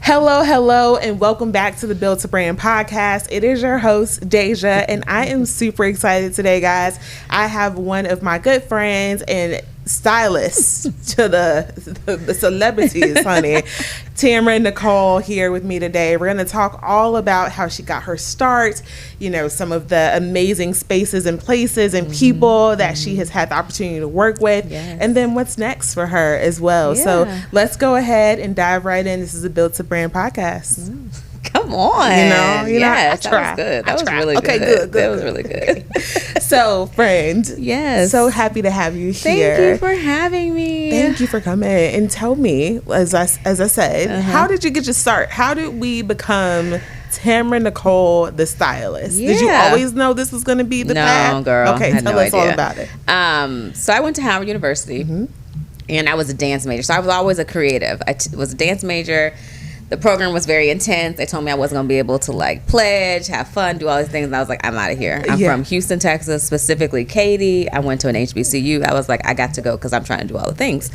Hello, and welcome back to the Build to Brand podcast. It is your host, Deja, and I am super excited today, guys. I have one of my good friends and stylists to the celebrities, honey, Tamra Nicole, here with me today. We're going to talk all about how she got her start, you know, some of the amazing spaces and places and people that she has had the opportunity to work with, and then what's next for her as well. So let's go ahead and dive right in. This is a Build to Brand podcast. Come on. You know, yes, that was good. That was really good. Okay, good. That was really good. So, friend. Yes. So happy to have you here. Thank you for having me. Thank you for coming. And tell me, as I said, how did you get your start? How did we become Tamra Nicole, the stylist? Yeah. Did you always know this was going to be the path? No, girl. Okay, tell us all about it. So I went to Howard University, and I was a dance major. So I was always a creative. I was a dance major. The program was very intense. They told me I wasn't going to be able to like pledge, have fun, do all these things. And I was like, I'm out of here. I'm from Houston, Texas, specifically Katy. I went to an HBCU. I was like, I got to go because I'm trying to do all the things.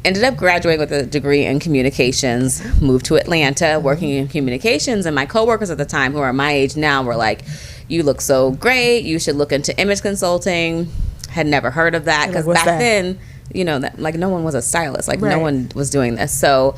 Ended up graduating with a degree in communications, moved to Atlanta, working in communications. And my coworkers at the time, who are my age now, were like, you look so great. You should look into image consulting. Had never heard of that because back then, you know, that, like no one was a stylist. Like no one was doing this. So,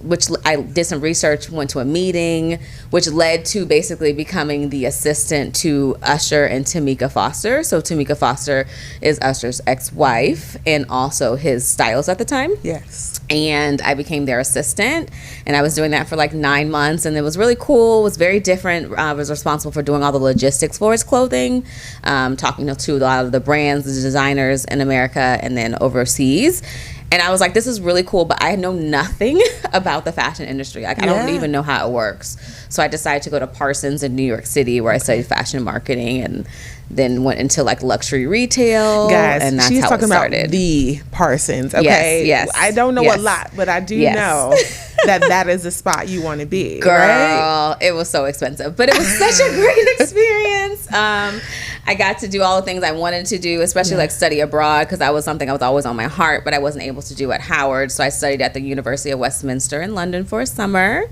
which I did some research, went to a meeting, which led to basically becoming the assistant to Usher and Tamika Foster. So Tamika Foster is Usher's ex-wife and also his stylist at the time. Yes. And I became their assistant, and I was doing that for like 9 months, and it was really cool. It was very different. I was responsible for doing all the logistics for his clothing, talking to a lot of the brands, the designers in America and then overseas. And I was like, this is really cool, but I know nothing about the fashion industry. Like, I don't even know how it works. So I decided to go to Parsons in New York City, where I studied fashion marketing, and then went into like luxury retail. Guys, and that's she's how talking it started. about the Parsons, okay? Yes. I don't know a lot, but I do know that is the spot you want to be. Girl, right? It was so expensive, but it was such a great experience. I got to do all the things I wanted to do, especially like study abroad, because that was something that was always on my heart, but I wasn't able to do at Howard. So I studied at the University of Westminster in London for a summer.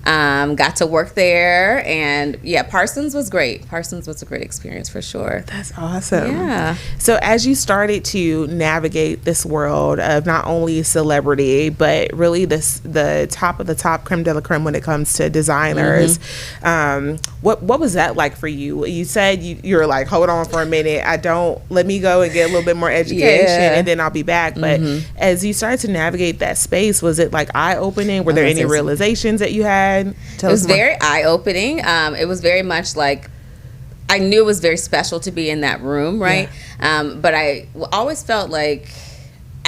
Got to work there, and Parsons was great. Parsons was a great experience for sure. That's awesome. Yeah. So as you started to navigate this world of not only celebrity, but really the top of the top, creme de la creme when it comes to designers, what was that like for you? You said you were like, hold on for a minute. Let me go and get a little bit more education and then I'll be back. But as you started to navigate that space, was it like eye-opening? Were there any realizations that you had? It was very eye-opening. It was very much like, I knew it was very special to be in that room, right? But I always felt like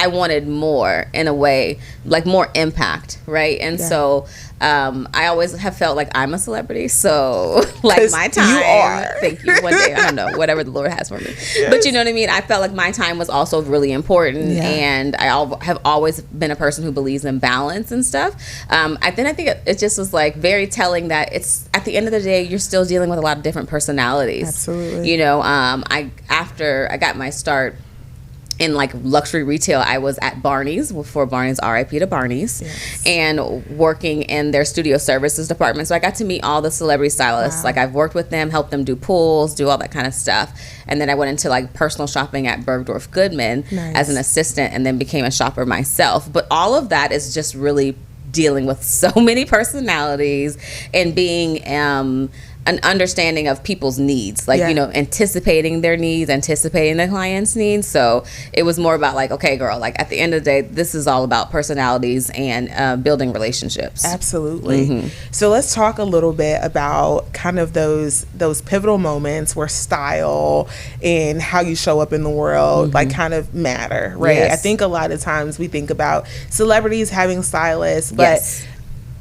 I wanted more, in a way, like more impact, right? And so I always have felt like I'm a celebrity, so like my time, you are. Thank you. One day, I don't know, whatever the Lord has for me. But you know what I mean? I felt like my time was also really important, and I have always been a person who believes in balance and stuff. I think it just was like very telling that it's, at the end of the day, you're still dealing with a lot of different personalities. Absolutely. You know, after I got my start in like luxury retail, I was at Barney's, before Barney's, RIP to Barney's, and working in their studio services department. So I got to meet all the celebrity stylists. Like, I've worked with them, helped them do pulls, do all that kind of stuff. And then I went into like personal shopping at Bergdorf Goodman as an assistant, and then became a shopper myself. But all of that is just really dealing with so many personalities and being an understanding of people's needs, like, you know, anticipating their needs, anticipating the client's needs. So it was more about like, okay, girl, like at the end of the day, this is all about personalities and building relationships. Absolutely. So let's talk a little bit about kind of those pivotal moments where style and how you show up in the world like kind of matter, right? I think a lot of times we think about celebrities having stylists, but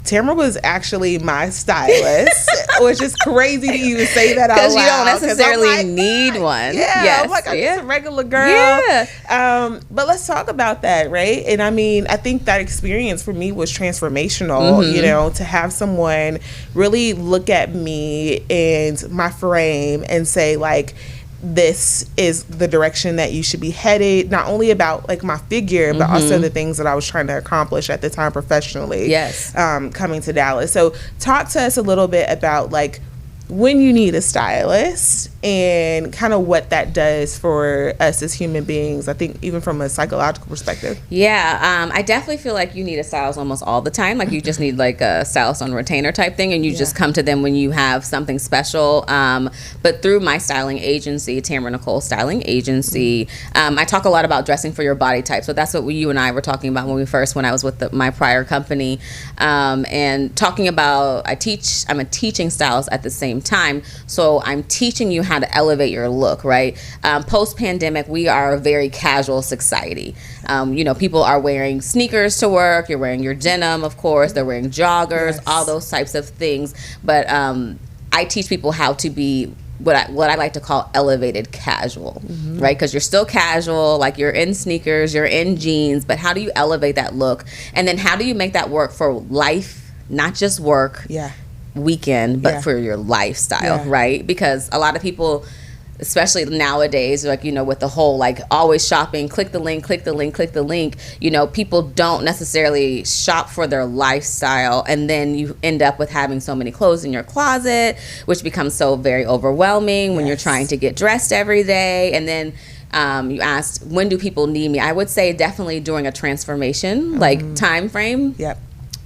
Tamra was actually my stylist, which is crazy to even say that out loud. Because you don't necessarily need one. Yeah, I'm like, I'm just a regular girl. But let's talk about that, right? And I mean, I think that experience for me was transformational, you know, to have someone really look at me and my frame and say, like, this is the direction that you should be headed, not only about like my figure, but also the things that I was trying to accomplish at the time professionally. Yes. Coming to Dallas. So talk to us a little bit about like when you need a stylist and kind of what that does for us as human beings. I think even from a psychological perspective. Yeah, I definitely feel like you need a stylist almost all the time. Like you just need like a stylist on retainer type thing, and you just come to them when you have something special. But through my styling agency, Tamra Nicole Styling Agency, I talk a lot about dressing for your body type. So that's what you and I were talking about when I was with my prior company, and talking about I'm a teaching stylist at the same time. So I'm teaching you how to elevate your look, right? Post-pandemic, we are a very casual society. People are wearing sneakers to work. You're wearing your denim, of course. They're wearing joggers, all those types of things. But I teach people how to be what I like to call elevated casual, right? Because you're still casual, like you're in sneakers, you're in jeans, but how do you elevate that look? And then how do you make that work for life, not just work? Weekend, but for your lifestyle, right? Because a lot of people, especially nowadays, like, with the whole like always shopping, click the link, people don't necessarily shop for their lifestyle, and then you end up with having so many clothes in your closet, which becomes so very overwhelming when you're trying to get dressed every day. And then you asked, when do people need me? I would say definitely during a transformation, like time frame.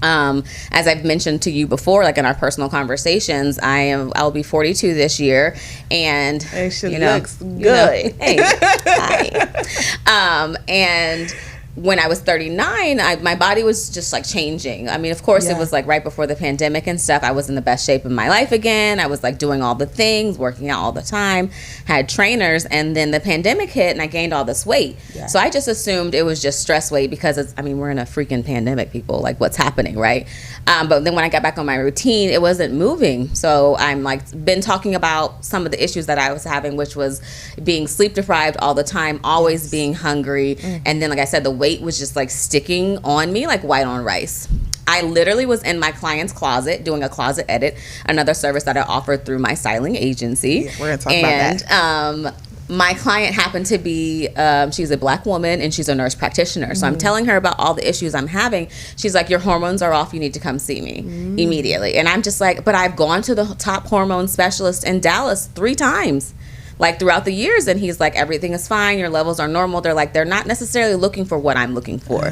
As I've mentioned to you before, like in our personal conversations, I'll be 42 this year, and she looks good. Hey, hi. And when I was 39, my body was just like changing. I mean, of course, it was like right before the pandemic and stuff. I was in the best shape of my life again. I was like doing all the things, working out all the time, had trainers, and then the pandemic hit and I gained all this weight. So I just assumed it was just stress weight because we're in a freaking pandemic, people. Like, what's happening, right? But then when I got back on my routine, it wasn't moving. So I'm like been talking about some of the issues that I was having, which was being sleep deprived all the time, always being hungry, and then like I said, the weight was just like sticking on me like white on rice. I literally was in my client's closet doing a closet edit, another service that I offered through my styling agency. We're gonna talk about that. My client happened to be, she's a Black woman and she's a nurse practitioner. So I'm telling her about all the issues I'm having. She's like, your hormones are off. You need to come see me immediately. And I'm just like, but I've gone to the top hormone specialist in Dallas 3 times. Like throughout the years, and he's like, everything is fine, your levels are normal. They're like, they're not necessarily looking for what I'm looking for.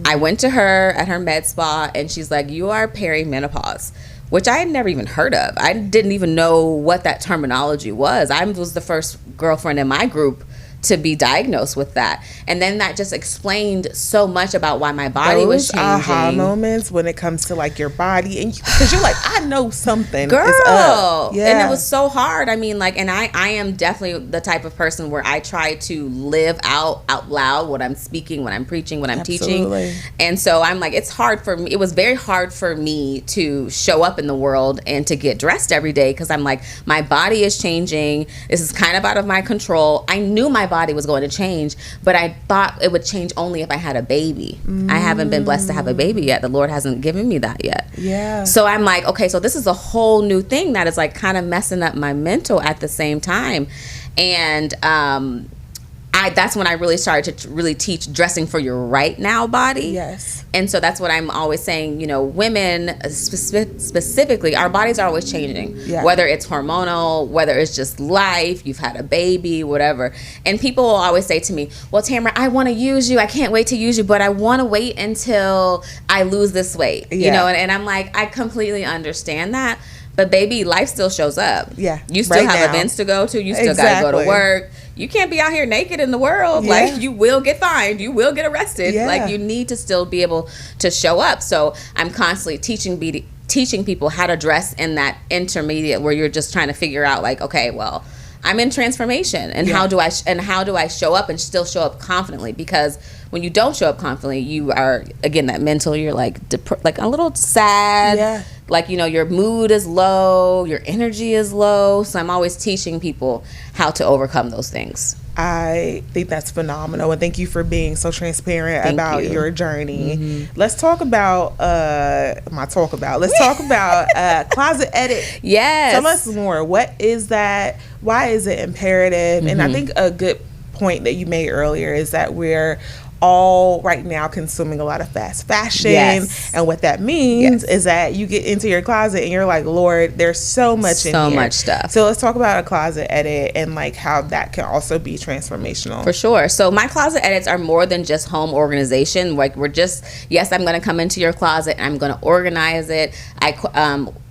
I went to her at her med spa and she's like, you are perimenopause, which I had never even heard of. I didn't even know what that terminology was. I was the first girlfriend in my group to be diagnosed with that, and then that just explained so much about why my body was changing. Aha moments when it comes to like your body, and because you're like, I know something, girl, is up. And it was so hard. I mean, like, and I am definitely the type of person where I try to live out loud what I'm speaking, when I'm preaching, when I'm teaching, and so I'm like, it's hard for me. It was very hard for me to show up in the world and to get dressed every day because I'm like, my body is changing. This is kind of out of my control. I knew my body was going to change, but I thought it would change only if I had a baby. I haven't been blessed to have a baby yet. The Lord hasn't given me that yet. So I'm like, okay, so this is a whole new thing that is like kind of messing up my mental at the same time. And that's when I really started to really teach dressing for your right now body. And so that's what I'm always saying, women specifically, our bodies are always changing, whether it's hormonal, whether it's just life, you've had a baby, whatever. And people will always say to me, well, Tamra, I want to use you. I can't wait to use you, but I want to wait until I lose this weight, and I'm like, I completely understand that. But baby, life still shows up. You still have events to go to. You still got to go to work. You can't be out here naked in the world. Like, you will get fined. You will get arrested. Like, you need to still be able to show up. So I'm constantly teaching people how to dress in that intermediate where you're just trying to figure out, like, okay, well, I'm in transformation, and how do I show up and still show up confidently? Because when you don't show up confidently, you are, again, that mental, you're like like a little sad, like, your mood is low, your energy is low. So I'm always teaching people how to overcome those things. I think that's phenomenal, and thank you for being so transparent about your journey. Let's talk about my talk about. Let's talk about closet edit. Yes. Tell us more. What is that? Why is it imperative? And I think a good point that you made earlier is that we're all right now consuming a lot of fast fashion. Yes. And what that means is that you get into your closet and you're like, Lord, there's so much in here. So much stuff. So let's talk about a closet edit and like how that can also be transformational. For sure. So my closet edits are more than just home organization. Like we're just, yes, I'm going to come into your closet and I'm going to organize it. I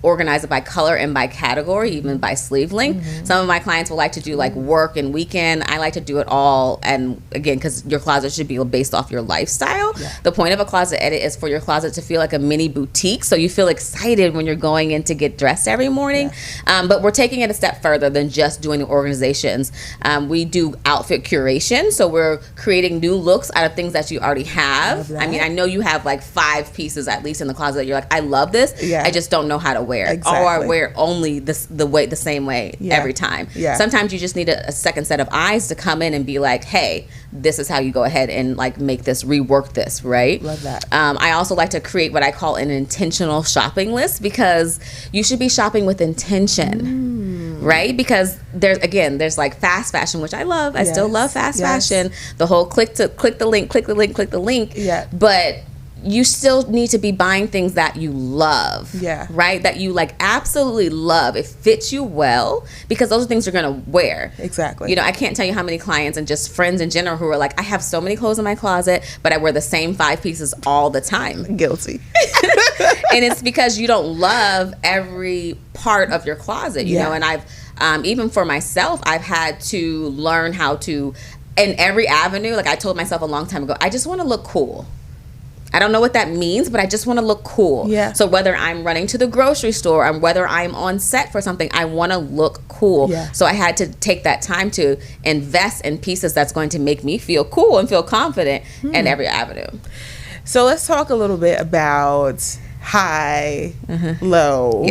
organize it by color and by category, even by sleeve length. Some of my clients will like to do like work and weekend. I like to do it all. And again, because your closet should be based off your lifestyle. The point of a closet edit is for your closet to feel like a mini boutique. So you feel excited when you're going in to get dressed every morning. But we're taking it a step further than just doing the organizations. We do outfit curation. So we're creating new looks out of things that you already have. I mean, I know you have like 5 pieces at least in the closet that you're like, I love this. I just don't know how to wear it. Exactly. Or I wear only the same way every time. Sometimes you just need a second set of eyes to come in and be like, hey, this is how you go ahead and like make this, rework this, right? Love that. I also like to create what I call an intentional shopping list, because you should be shopping with intention. Right? Because there's like fast fashion, which I love. I still love fast fashion. The whole click the link. But you still need to be buying things that you love, right? That you like absolutely love. It fits you well, because those are things you're gonna wear. Exactly. You know, I can't tell you how many clients and just friends in general who are like, I have so many clothes in my closet, but I wear the same 5 pieces all the time. Guilty. And it's because you don't love every part of your closet, you know. And I've even for myself, I've had to learn how to, in every avenue, like I told myself a long time ago, I just want to look cool. I don't know what that means, but I just want to look cool. So whether I'm running to the grocery store or whether I'm on set for something, I want to look cool. So I had to take that time to invest in pieces that's going to make me feel cool and feel confident in every avenue. So let's talk a little bit about high, low.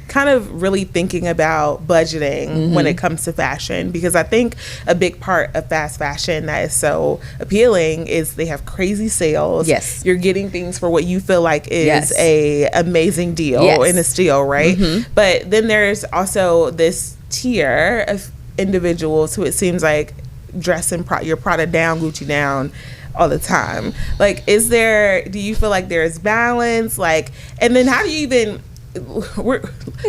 Kind of really thinking about budgeting when it comes to fashion, because I think a big part of fast fashion that is so appealing is they have crazy sales. You're getting things for what you feel like is a amazing deal and a steal, right? But then there's also this tier of individuals who it seems like dress in your Prada down, Gucci down all the time. Like, do you feel like there's balance? Like, and then how do you even...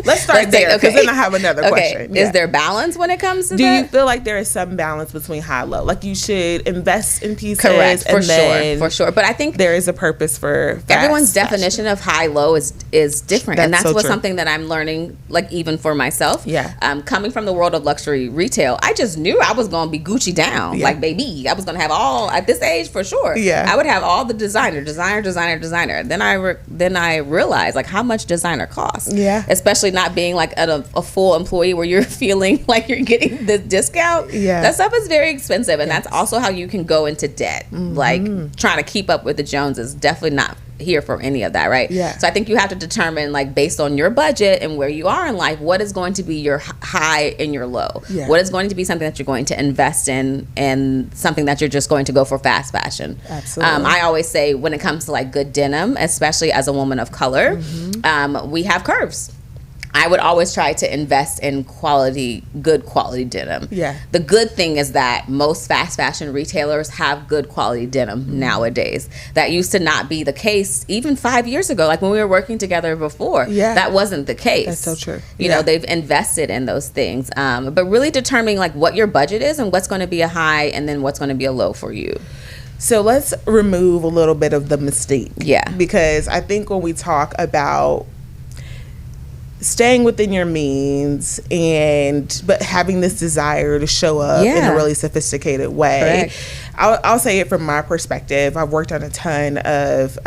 let's start there, because then I have another question. Is there balance when it comes to do that? you feel like there is some balance between high and low? Like you should invest in pieces. Correct, for sure. But I think there is a purpose for everyone's definition of high low is different. And that's something that I'm learning, like even for myself. Coming from the world of luxury retail, I just knew I was going to be Gucci down. Like, baby, I was going to have all, at this age for sure. I would have all the designer. Then I realized like how much designer costs. Especially not being like a full employee where you're feeling like you're getting this discount. That stuff is very expensive, and that's also how you can go into debt. Like trying to keep up with the Joneses, definitely not here for any of that, right? So I think you have to determine, like, based on your budget and where you are in life, what is going to be your high and your low. What is going to be something that you're going to invest in, and something that you're just going to go for fast fashion. I always say when it comes to like good denim, especially as a woman of color, we have curves. I would always try to invest in good quality denim. The good thing is that most fast fashion retailers have good quality denim nowadays. That used to not be the case even 5 years ago. Like when we were working together before, that wasn't the case. That's so true. You know, they've invested in those things. But really determining like what your budget is and what's going to be a high and then what's going to be a low for you. So let's remove a little bit of the mystique. Because I think when we talk about staying within your means but having this desire to show up in a really sophisticated way. I'll say it from my perspective. I've worked on a ton of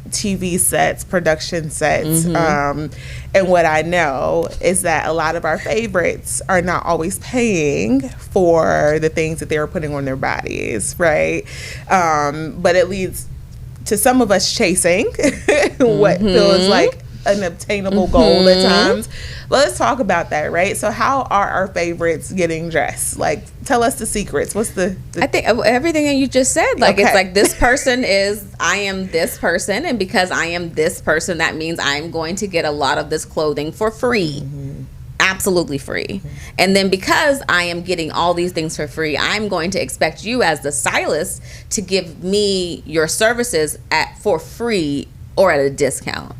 TV sets, production sets, and what I know is that a lot of our favorites are not always paying for the things that they were putting on their bodies, right? But it leads to some of us chasing what feels like an obtainable goal at times. Let's talk about that, right? So how are our favorites getting dressed? Like, tell us the secrets. What's the I think everything that you just said, like, it's like, this person I am this person, and because I am this person, that means I'm going to get a lot of this clothing for free. Absolutely free. And then because I am getting all these things for free, I'm going to expect you as the stylist to give me your services for free or at a discount.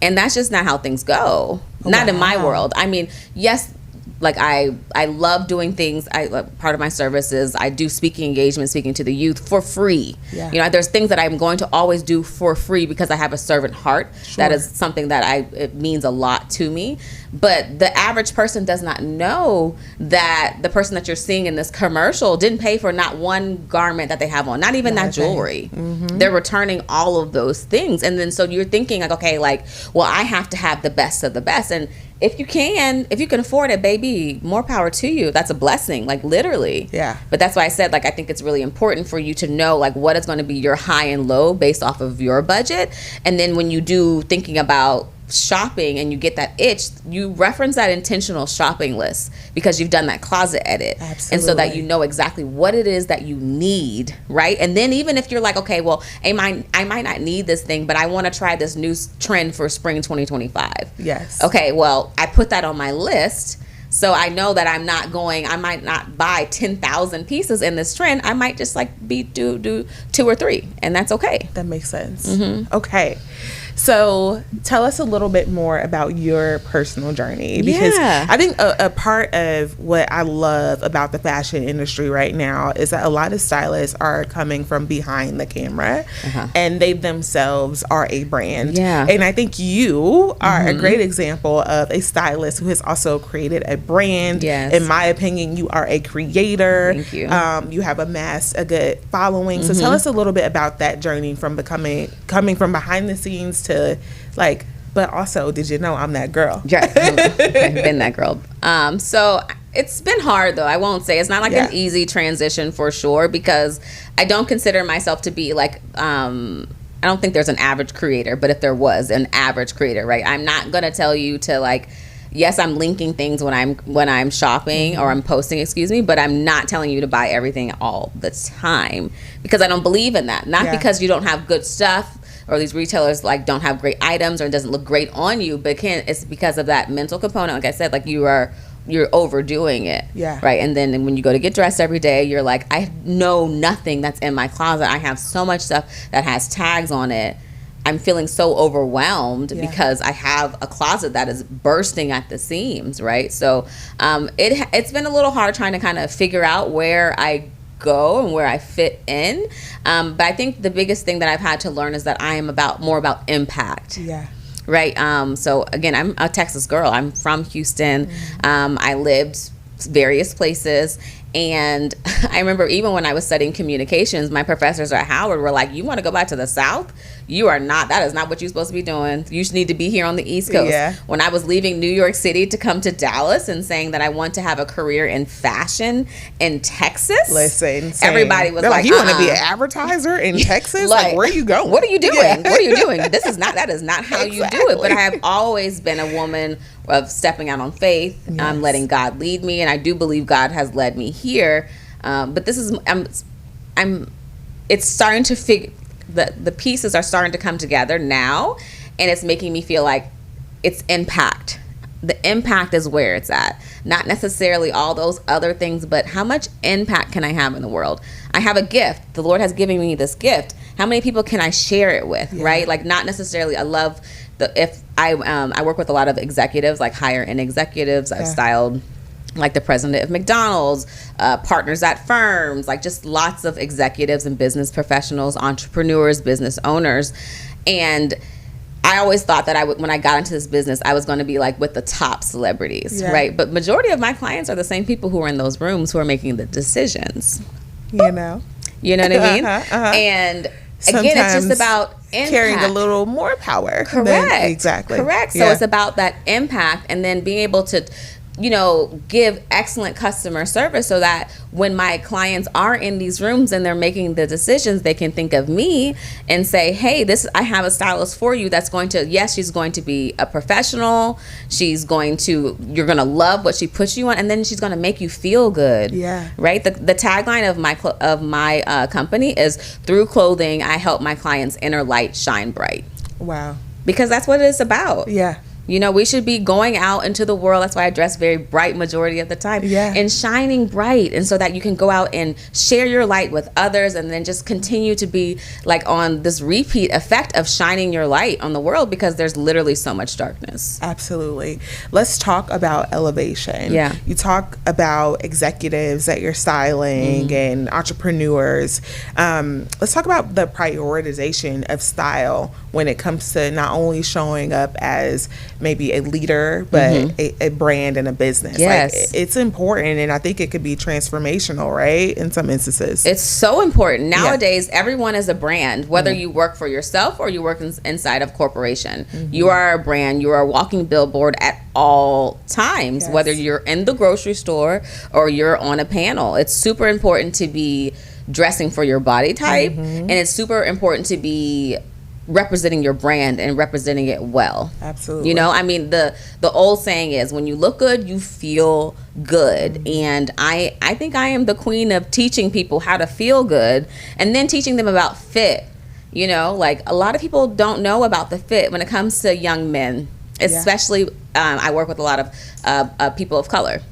And that's just not how things go. Not in my world. I mean, yes, like I love doing things. Part of my service is I do speaking engagements, speaking to the youth for free. You know, there's things that I'm going to always do for free because I have a servant heart. That is something that it means a lot to me. But the average person does not know that the person that you're seeing in this commercial didn't pay for not one garment that they have on, not even that jewelry. They're returning all of those things. And then so you're thinking like, okay, like, well, I have to have the best of the best. And if you can afford it, baby, more power to you. That's a blessing, like, literally. Yeah. But that's why I said, like, I think it's really important for you to know, like, what is going to be your high and low based off of your budget. And then when you do thinking about shopping and you get that itch, you reference that intentional shopping list because you've done that closet edit. Absolutely. And so that you know exactly what it is that you need, right? And then even if you're like, okay, well, I might not need this thing, but I want to try this new trend for spring 2025. Yes. Okay, well, I put that on my list. So I know that I might not buy 10,000 pieces in this trend. I might just like do 2 or 3, and that's okay. That makes sense. Okay. So tell us a little bit more about your personal journey, because I think a part of what I love about the fashion industry right now is that a lot of stylists are coming from behind the camera and they themselves are a brand. And I think you are a great example of a stylist who has also created a brand. In my opinion, you are a creator. Thank you. You have amassed a good following. So tell us a little bit about that journey from coming from behind the scenes to like, but also, did you know I'm that girl? I've been that girl. So it's been hard though. I won't say it's not like an easy transition for sure, because I don't consider myself to be like, I don't think there's an average creator, but if there was an average creator, right? I'm not going to tell you to like, yes, I'm linking things when I'm shopping or I'm posting, but I'm not telling you to buy everything all the time, because I don't believe in that. Not because you don't have good stuff or these retailers like don't have great items or it doesn't look great on you, but it's because of that mental component. Like I said, like you're overdoing it. Right. And then when you go to get dressed every day, you're like, I know nothing that's in my closet. I have so much stuff that has tags on it. I'm feeling so overwhelmed because I have a closet that is bursting at the seams, right? So it's been a little hard trying to kind of figure out where I go and where I fit in. But I think the biggest thing that I've had to learn is that I am more about impact. Right. So again, I'm a Texas girl. I'm from Houston. I lived various places. And I remember even when I was studying communications, my professors at Howard were like, you want to go back to the South? That is not what you're supposed to be doing. You need to be here on the East Coast. When I was leaving New York City to come to Dallas and saying that I want to have a career in fashion in Texas. Listen, everybody was like, you want to be an advertiser in Texas? Like, where are you going? What are you doing? What are you doing? That is not how you do it. But I have always been a woman of stepping out on faith, letting God lead me. And I do believe God has led me here. But this is, it's starting to figure, the pieces are starting to come together now, and it's making me feel like it's impact. The impact is where it's at. Not necessarily all those other things, but how much impact can I have in the world? I have a gift. The Lord has given me this gift. How many people can I share it with, right? Like, not necessarily, I love I work with a lot of executives, like higher end executives. I've styled like the president of McDonald's, partners at firms, like just lots of executives and business professionals, entrepreneurs, business owners. And I always thought that when I got into this business, I was going to be like with the top celebrities, right? But majority of my clients are the same people who are in those rooms who are making the decisions. You know what I mean? And sometimes again, it's just about impact. Carrying a little more power. Correct. Exactly. Correct. So it's about that impact, and then being able to give excellent customer service so that when my clients are in these rooms and they're making the decisions, they can think of me and say, hey, I have a stylist for you that's going to, yes, she's going to be a professional. You're going to love what she puts you on, and then she's going to make you feel good. Yeah. Right? The tagline of my company is, through clothing, I help my clients' inner light shine bright. Wow. Because that's what it's about. Yeah. We should be going out into the world. That's why I dress very bright majority of the time. Yeah. And shining bright. And so that you can go out and share your light with others, and then just continue to be like on this repeat effect of shining your light on the world, because there's literally so much darkness. Absolutely. Let's talk about elevation. Yeah. You talk about executives that you're styling and entrepreneurs. Let's talk about the prioritization of style when it comes to not only showing up as maybe a leader, but a brand and a business. Yes. Like, it's important, and I think it could be transformational, right? In some instances. It's so important. Nowadays, everyone is a brand, whether you work for yourself or you work inside of corporation. You are a brand. You are a walking billboard at all times, whether you're in the grocery store or you're on a panel. It's super important to be dressing for your body type, and it's super important to be representing your brand and representing it well. Absolutely. The old saying is, when you look good, you feel good. And I think I am the queen of teaching people how to feel good, and then teaching them about fit. Like, a lot of people don't know about the fit when it comes to young men, especially I work with a lot of people of color.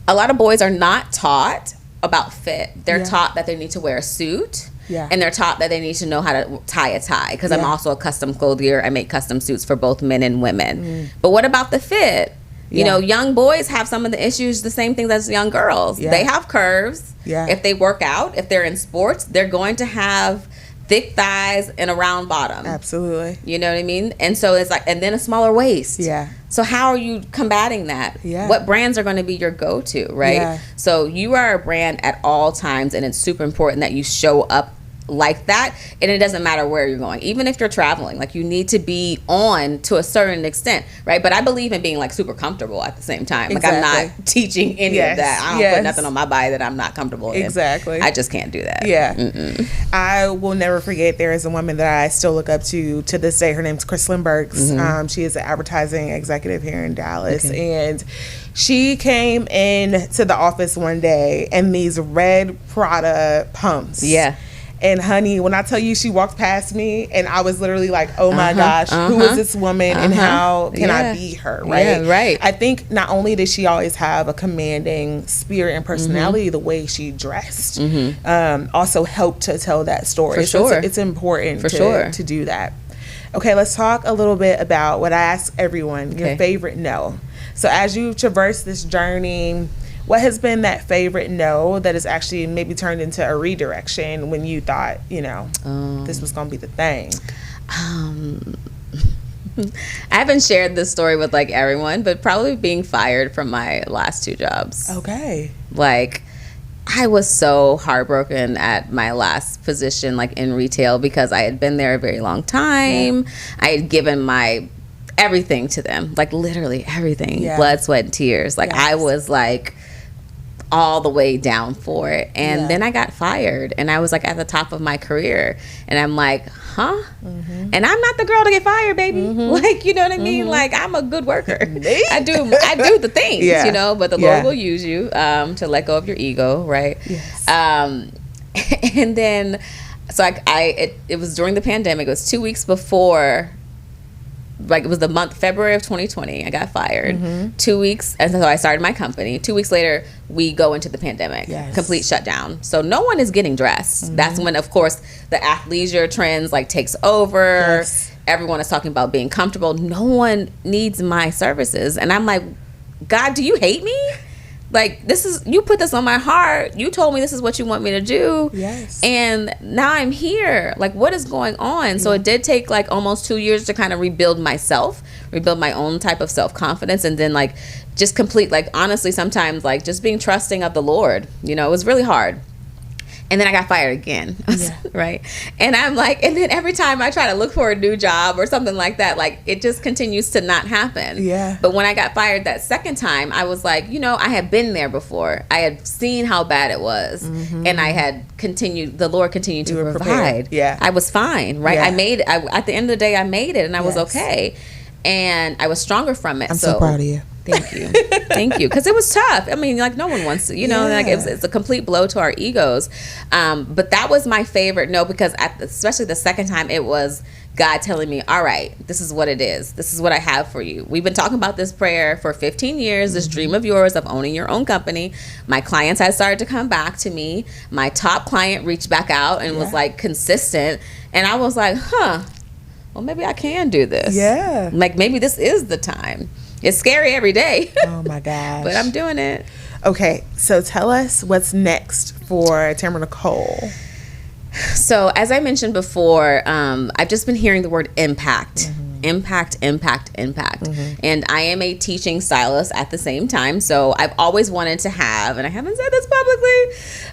A lot of boys are not taught about fit. They're taught that they need to wear a suit. Yeah. And they're taught that they need to know how to tie a tie, because I'm also a custom clothier. I make custom suits for both men and women. But what about the fit? Young boys have some of the issues, the same things as young girls. They have curves. If they work out, if they're in sports, they're going to have thick thighs and a round bottom. Absolutely. You know what I mean? And so it's like, and then a smaller waist. Yeah. So how are you combating that? Yeah. What brands are going to be your go-to, right? Yeah. So you are a brand at all times, and it's super important that you show up like that, and it doesn't matter where you're going. Even if you're traveling, like, you need to be on to a certain extent, right? But I believe in being like super comfortable at the same time. Like, I'm not teaching any of that. I don't put nothing on my body that I'm not comfortable in. Exactly. I just can't do that. Yeah. I will never forget, there is a woman that I still look up to this day. Her name's Chrislyn Burks. She is an advertising executive here in Dallas. And she came in to the office one day in these red Prada pumps. Yeah. And honey, when I tell you, she walked past me and I was literally like, oh my gosh, who is this woman and how can I be her, right? Yeah, right. I think not only did she always have a commanding spirit and personality, the way she dressed also helped to tell that story. For sure. So it's important to do that. Okay, let's talk a little bit about what I ask everyone, your favorite no. So as you traverse this journey, what has been that favorite no that has actually maybe turned into a redirection when you thought, this was going to be the thing? I haven't shared this story with like everyone, but probably being fired from my last 2 jobs. Okay. Like, I was so heartbroken at my last position, like in retail, because I had been there a very long time. Yeah. I had given my everything to them, like literally everything, blood, sweat, and tears. Like I was like all the way down for it. And then I got fired, and I was like at the top of my career, and I'm like, huh? And I'm not the girl to get fired, baby. Like, you know what I mean? Like, I'm a good worker. I do the things, you know, but the Lord will use you to let go of your ego, right? Yes. And then, so it was during the pandemic. It was 2 weeks before, like it was the month February of 2020. I got fired. 2 weeks, and so I started my company. 2 weeks later, we go into the pandemic, complete shutdown. So no one is getting dressed. That's when, of course, the athleisure trends like takes over. Everyone is talking about being comfortable. No one needs my services, and I'm like, God, do you hate me? Like, you put this on my heart. You told me this is what you want me to do. Yes. And now I'm here. Like, what is going on? So it did take like almost 2 years to kind of rebuild myself, rebuild my own type of self-confidence. And then like just complete, like honestly, sometimes like just being trusting of the Lord, you know, it was really hard. And then I got fired again. Yeah. Right. And I'm like, and then every time I try to look for a new job or something like that, like it just continues to not happen. Yeah. But when I got fired that second time, I was like, you know, I had been there before. I had seen how bad it was. And I had continued, the Lord continued to provide. Prepared. Yeah. I was fine, right? Yeah. I made it. At the end of the day, I made it and I was Yes. okay. And I was stronger from it. I'm so proud of you. Thank you. Thank you. Because it was tough. I mean, like, no one wants to, you know, like it's a complete blow to our egos. But that was my favorite no, because especially the second time, it was God telling me, all right, this is what it is. This is what I have for you. We've been talking about this prayer for 15 years, this dream of yours of owning your own company. My clients had started to come back to me. My top client reached back out and was like consistent. And I was like, well, maybe I can do this. Yeah. Like, maybe this is the time. It's scary every day. Oh my gosh. But I'm doing it. Okay, so tell us what's next for Tamra Nicole. So as I mentioned before, I've just been hearing the word impact. Impact. And I am a teaching stylist at the same time. So I've always wanted to have, and I haven't said this publicly,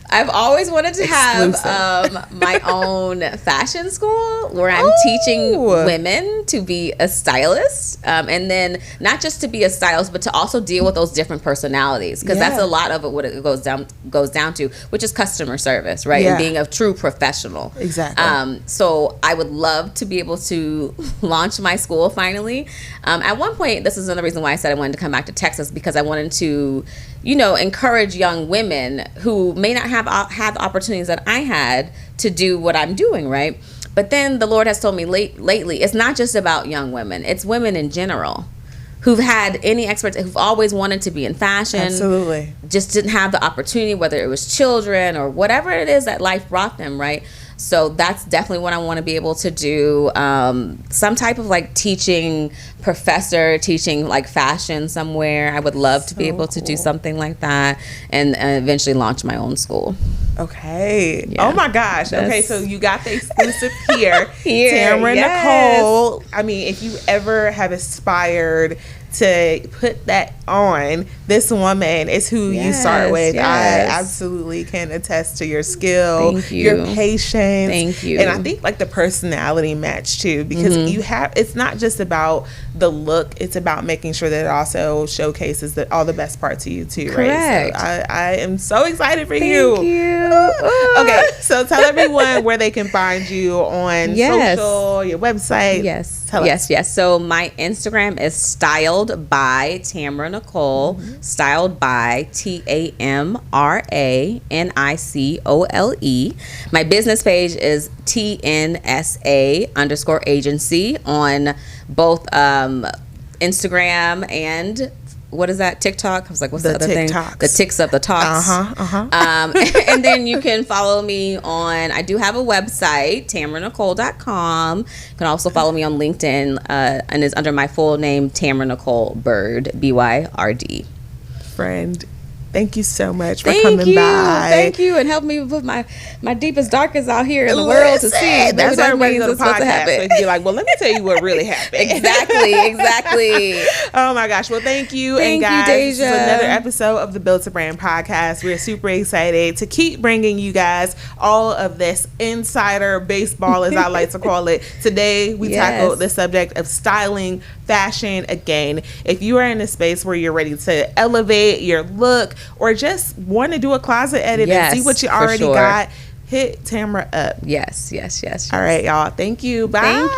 I've always wanted to have my own fashion school where I'm teaching women to be a stylist. And then not just to be a stylist, but to also deal with those different personalities. Because that's a lot of it, what it goes down to, which is customer service, right? And being a true professional. Exactly. So I would love to be able to launch my school finally. At one point, this is another reason why I said I wanted to come back to Texas, because I wanted to, you know, encourage young women who may not have the opportunities that I had to do what I'm doing, right? But then the Lord has told me lately, it's not just about young women, it's women in general who've had any experts, who've always wanted to be in fashion. Absolutely. Just didn't have the opportunity, whether it was children or whatever it is that life brought them, right? So that's definitely what I want to be able to do. Some type of like teaching professor, teaching like fashion somewhere. I would love to be able to do something like that and eventually launch my own school. Okay. Yeah. Oh my gosh. Okay, so you got the exclusive here. Here, Tamra yes. Nicole. I mean, if you ever have aspired to put that on, this woman is who you start with. Yes. I absolutely can attest to your skill, Thank you. your patience. Thank you. And I think like the personality match too, because you have, it's not just about the look, it's about making sure that it also showcases all the best parts of you too. Correct. Right? So I am so excited for you. Thank you. Okay, so tell everyone where they can find you on social, your website. Tell us. Yes. So my Instagram is styled by Tamra Nicole, styled by TAMRANICOLE. My business page is TNSA_agency on both Instagram and what is that, TikTok? I was like, what's the other thing? The ticks of the talks. And then you can follow me on, I do have a website, tamranicole.com. You can also follow me on LinkedIn, and it's under my full name, Tamra Nicole Bird, BYRD. Friend, thank you so much for coming by. Thank you, and help me put my deepest, darkest out here in the world to see. That's why everybody means go to what's supposed to podcast. So happen. you be like, well, let me tell you what really happened. Exactly. Oh my gosh. Well, thank you. Thank and guys, you, this is Deja. another episode of the Build to Brand podcast. We're super excited to keep bringing you guys all of this insider baseball, as I like to call it. Today, we tackled the subject of styling fashion again. If you are in a space where you're ready to elevate your look or just want to do a closet edit and see what you already got, hit Tamra up. Yes. All right, y'all. Thank you. Bye.